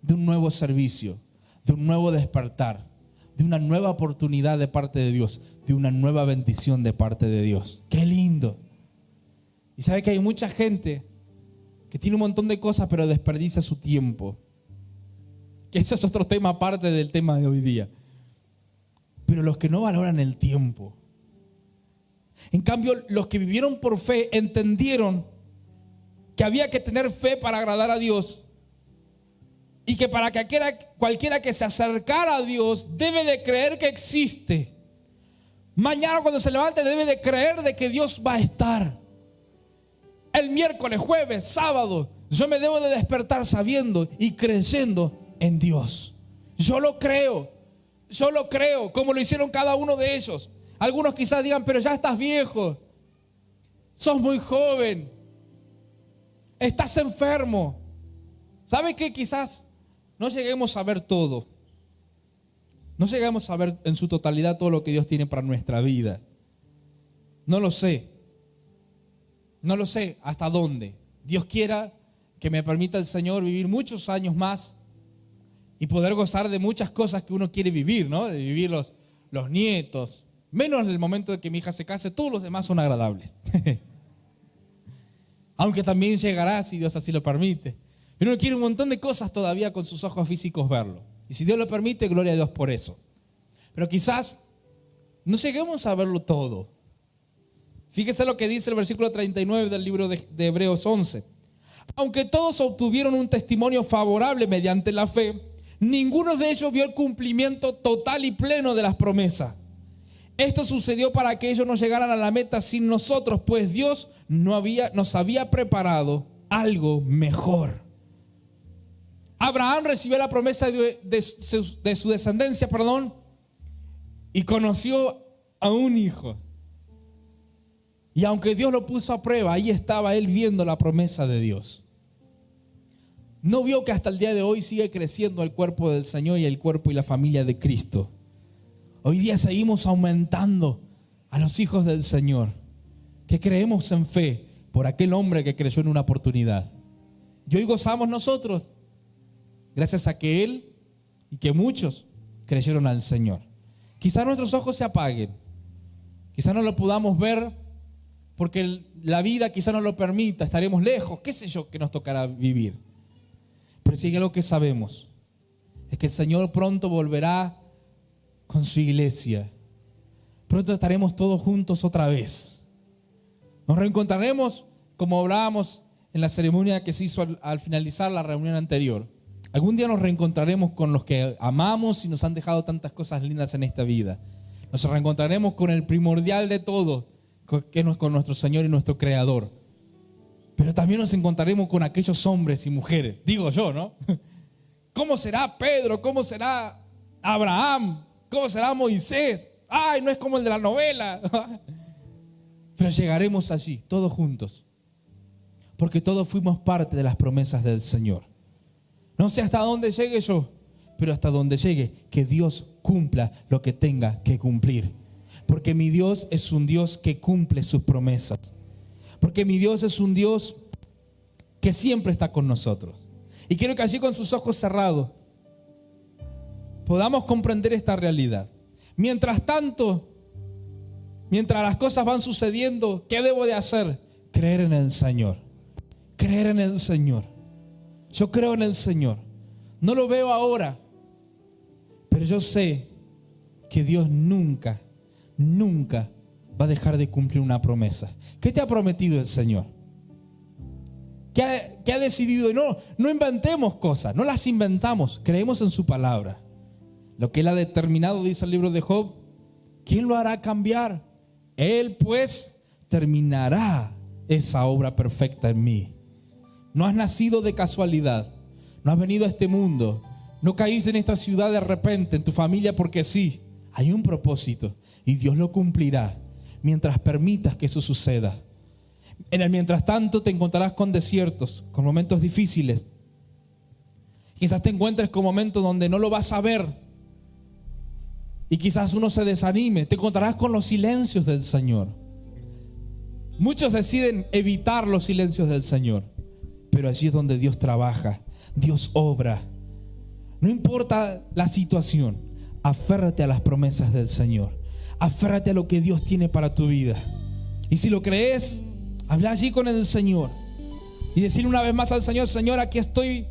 de un nuevo servicio, de un nuevo despertar, de una nueva oportunidad de parte de Dios, de una nueva bendición de parte de Dios. Qué lindo. Y sabe que hay mucha gente que tiene un montón de cosas pero desperdicia su tiempo. Que eso es otro tema aparte del tema de hoy día. Pero los que no valoran el tiempo. En cambio, los que vivieron por fe entendieron que había que tener fe para agradar a Dios y que para que cualquiera que se acercara a Dios debe de creer que existe. Mañana cuando se levante debe de creer de que Dios va a estar. El miércoles, jueves, sábado, yo me debo de despertar sabiendo y creyendo en Dios. Yo lo creo, como lo hicieron cada uno de ellos. Algunos quizás digan, pero ya estás viejo, sos muy joven, estás enfermo. ¿Sabe qué? Quizás no lleguemos a ver todo. No lleguemos a ver en su totalidad todo lo que Dios tiene para nuestra vida. No lo sé. No lo sé hasta dónde. Dios quiera que me permita el Señor vivir muchos años más y poder gozar de muchas cosas que uno quiere vivir, ¿no? De vivir los nietos. Menos el momento de que mi hija se case, todos los demás son agradables. Aunque también llegará si Dios así lo permite. Pero uno quiere un montón de cosas todavía con sus ojos físicos verlo. Y si Dios lo permite, gloria a Dios por eso. Pero quizás no lleguemos a verlo todo. Fíjese lo que dice el versículo 39 del libro de Hebreos 11. Aunque todos obtuvieron un testimonio favorable mediante la fe, ninguno de ellos vio el cumplimiento total y pleno de las promesas. Esto sucedió para que ellos no llegaran a la meta sin nosotros, pues Dios nos había preparado algo mejor. Abraham recibió la promesa de su descendencia, y conoció a un hijo. Y aunque Dios lo puso a prueba, ahí estaba él viendo la promesa de Dios. No vio que hasta el día de hoy sigue creciendo el cuerpo del Señor y el cuerpo y la familia de Cristo. Hoy día seguimos aumentando a los hijos del Señor, que creemos en fe por aquel hombre que creyó en una oportunidad. Y hoy gozamos nosotros, gracias a que Él y que muchos creyeron al Señor. Quizá nuestros ojos se apaguen, quizá no lo podamos ver porque la vida quizá no lo permita, estaremos lejos, qué sé yo que nos tocará vivir. Pero si hay algo que sabemos, es que el Señor pronto volverá con su iglesia. Pronto estaremos todos juntos otra vez. Nos reencontraremos como hablábamos en la ceremonia que se hizo al finalizar la reunión anterior. Algún día nos reencontraremos con los que amamos y nos han dejado tantas cosas lindas en esta vida. Nos reencontraremos con el primordial de todo, que es con nuestro Señor y nuestro Creador. Pero también nos encontraremos con aquellos hombres y mujeres, digo yo, ¿no? ¿Cómo será Pedro? ¿Cómo será Abraham? ¿Cómo será Moisés? Ay, no es como el de la novela. Pero llegaremos allí, todos juntos, porque todos fuimos parte de las promesas del Señor. No sé hasta dónde llegue yo, pero hasta donde llegue, que Dios cumpla lo que tenga que cumplir. Porque mi Dios es un Dios que cumple sus promesas. Porque mi Dios es un Dios que siempre está con nosotros. Y quiero que allí con sus ojos cerrados podamos comprender esta realidad. Mientras tanto, mientras las cosas van sucediendo, ¿qué debo de hacer? Creer en el Señor. Creer en el Señor. Yo creo en el Señor. No lo veo ahora, pero yo sé que Dios nunca va a dejar de cumplir una promesa. ¿Qué te ha prometido el Señor? ¿Qué ha decidido? No inventemos cosas, no las inventamos, creemos en su palabra. Lo que Él ha determinado, dice el libro de Job, ¿quién lo hará cambiar? Él pues terminará esa obra perfecta en mí. No has nacido de casualidad, no has venido a este mundo, no caíste en esta ciudad de repente, en tu familia porque sí. Hay un propósito y Dios lo cumplirá mientras permitas que eso suceda. En el mientras tanto te encontrarás con desiertos, con momentos difíciles. Quizás te encuentres con momentos donde no lo vas a ver y quizás uno se desanime. Te encontrarás con los silencios del Señor. Muchos deciden evitar los silencios del Señor, pero allí es donde Dios trabaja, Dios obra. No importa la situación, aférrate a las promesas del Señor. Aférrate a lo que Dios tiene para tu vida. Y si lo crees, habla allí con el Señor y decirle una vez más al Señor: Señor, aquí estoy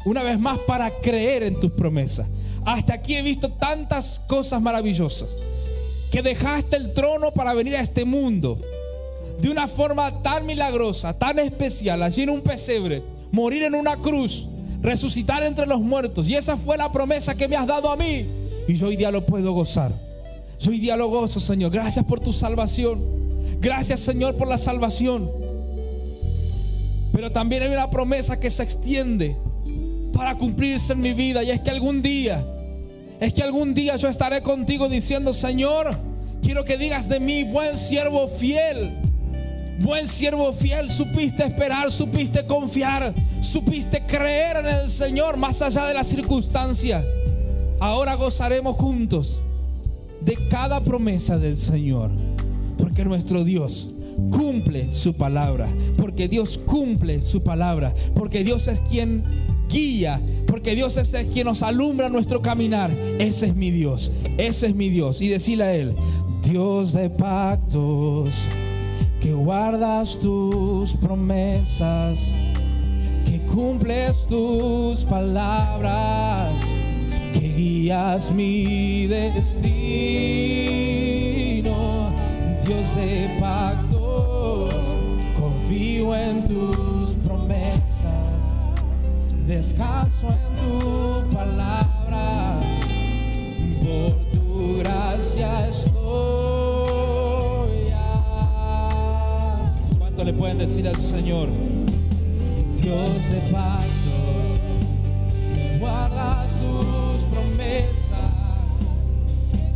una vez más para creer en tus promesas. Hasta aquí he visto tantas cosas maravillosas, que dejaste el trono para venir a este mundo de una forma tan milagrosa, tan especial, allí en un pesebre, morir en una cruz, resucitar entre los muertos. Y esa fue la promesa que me has dado a mí, y yo hoy día lo puedo gozar. Yo hoy día lo gozo, Señor. Gracias por tu salvación. Gracias, Señor, por la salvación. Pero también hay una promesa que se extiende para cumplirse en mi vida, y es que algún día yo estaré contigo diciendo: Señor, quiero que digas de mí: buen siervo fiel. Buen siervo fiel, supiste esperar, supiste confiar, supiste creer en el Señor más allá de las circunstancias. Ahora gozaremos juntos de cada promesa del Señor, porque nuestro Dios cumple su palabra, porque Dios cumple su palabra, porque Dios es quien guía, porque Dios es quien nos alumbra nuestro caminar. Ese es mi Dios, ese es mi Dios. Y decirle a Él: Dios de pactos, que guardas tus promesas, que cumples tus palabras, que guías mi destino. Dios de pactos, confío en tus promesas, descanso en tu palabra, por tu gracia estoy. ¿Cuánto le pueden decir al Señor? Dios de pactos, guardas tus promesas,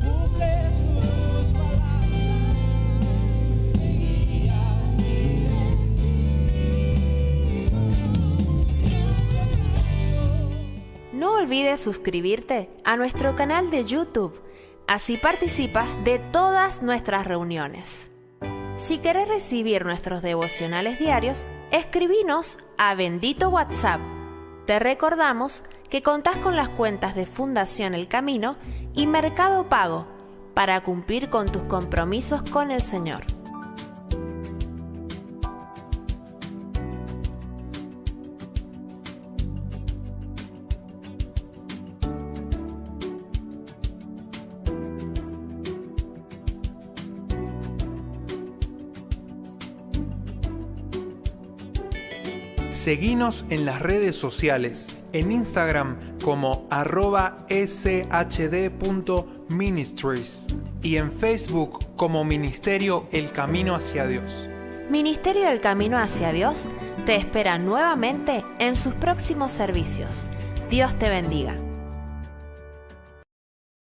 cumples tus palabras, guías mi destino. No olvides suscribirte a nuestro canal de YouTube, así participas de todas nuestras reuniones. Si querés recibir nuestros devocionales diarios, escribinos a Bendito WhatsApp. Te recordamos que contás con las cuentas de Fundación El Camino y Mercado Pago para cumplir con tus compromisos con el Señor. Seguinos en las redes sociales, en Instagram como @shd.ministries y en Facebook como Ministerio El Camino hacia Dios. Ministerio El Camino hacia Dios te espera nuevamente en sus próximos servicios. Dios te bendiga.